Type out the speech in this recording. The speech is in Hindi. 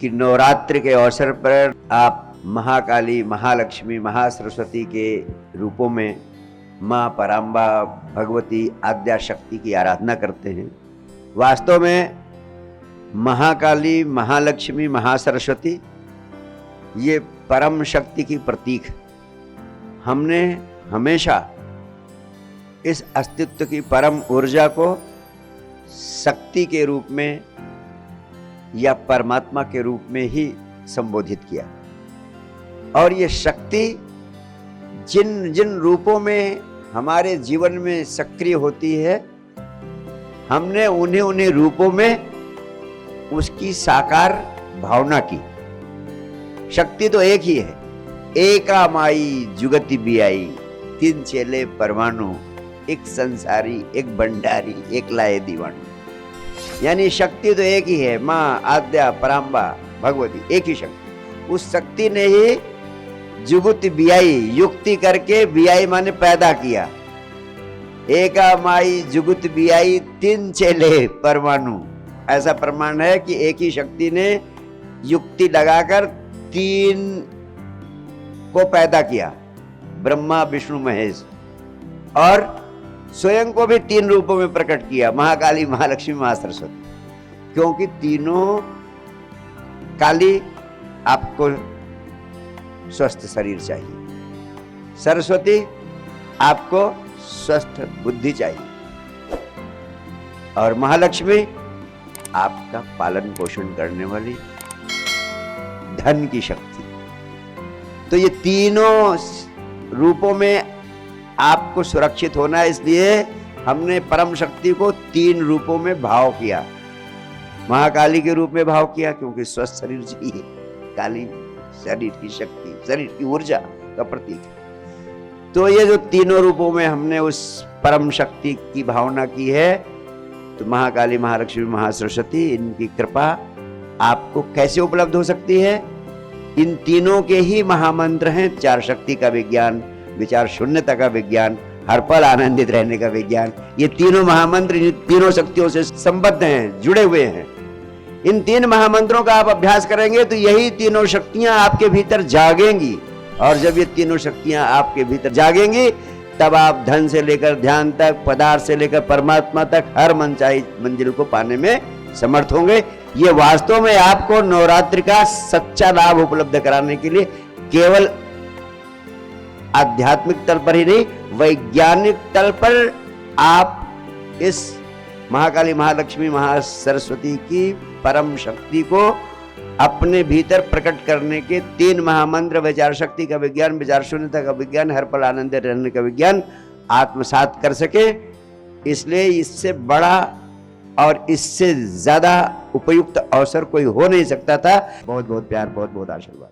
कि नवरात्रि के अवसर पर आप महाकाली, महालक्ष्मी, महासरस्वती के रूपों में माँ पराम्बा, भगवती, आद्या शक्ति की आराधना करते हैं। वास्तव में महाकाली, महालक्ष्मी, महासरस्वती ये परम शक्ति की प्रतीक है। हमने हमेशा इस अस्तित्व की परम ऊर्जा को शक्ति के रूप में या परमात्मा के रूप में ही संबोधित किया, और ये शक्ति जिन जिन रूपों में हमारे जीवन में सक्रिय होती है, हमने उन्हें उन्हें रूपों में उसकी साकार भावना की। शक्ति तो एक ही है, एका माई जुगति बियाई, तीन चेले परमाणु, एक संसारी, एक भंडारी, एक लाए दीवानू। यानी शक्ति तो एक ही है, माँ आद्या पराम्बा भगवती, एक ही शक्ति। उस शक्ति ने ही जुगुति बियाई, युक्ति करके, बियाई माने पैदा किया। एका माई जुगुत बियाई, तीन चेले परमाणु। ऐसा प्रमाण है कि एक ही शक्ति ने युक्ति लगाकर तीन को पैदा किया, ब्रह्मा विष्णु महेश, और स्वयं को भी तीन रूपों में प्रकट किया, महाकाली, महालक्ष्मी, महासरस्वती। क्योंकि तीनों काली आपको स्वस्थ शरीर चाहिए, सरस्वती आपको स्वस्थ बुद्धि चाहिए, और महालक्ष्मी आपका पालन पोषण करने वाली धन की शक्ति। तो ये तीनों रूपों में आपको सुरक्षित होना है, इसलिए हमने परम शक्ति को तीन रूपों में भाव किया। महाकाली के रूप में भाव किया क्योंकि स्वस्थ शरीर चाहिए, काली शरीर की शक्ति, शरीर की ऊर्जा का प्रतीक है। तो ये जो तीनों रूपों में हमने उस परम शक्ति की भावना की है, तो महाकाली, महालक्ष्मी, महासरस्वती, इनकी कृपा आपको कैसे उपलब्ध हो सकती है? इन तीनों के ही महामंत्र हैं, चार शक्ति का विज्ञान, विचार शून्यता का विज्ञान, हर पल आनंदित रहने का विज्ञान। ये तीनों महामंत्र इन तीनों शक्तियों से संबद्ध हैं, जुड़े हुए हैं। इन तीन महामंत्रों का आप अभ्यास करेंगे तो यही तीनों शक्तियां आपके भीतर जागेंगी, और जब ये तीनों शक्तियां आपके भीतर जागेंगी, तब आप धन से लेकर ध्यान तक, पदार्थ से लेकर परमात्मा तक हर मनचाही मंजिल को पाने में समर्थ होंगे। ये वास्तव में आपको नवरात्रि का सच्चा लाभ उपलब्ध कराने के लिए केवल आध्यात्मिक तल पर ही नहीं, वैज्ञानिक तल पर आप इस महाकाली, महालक्ष्मी, महासरस्वती की परम शक्ति को अपने भीतर प्रकट करने के तीन महामंत्र, विचार शक्ति का विज्ञान, विचार शून्यता का विज्ञान, हर पल आनंद रहने का विज्ञान आत्मसात कर सके। इसलिए इससे बड़ा और इससे ज्यादा उपयुक्त अवसर कोई हो नहीं सकता था। बहुत बहुत प्यार, बहुत बहुत आशीर्वाद।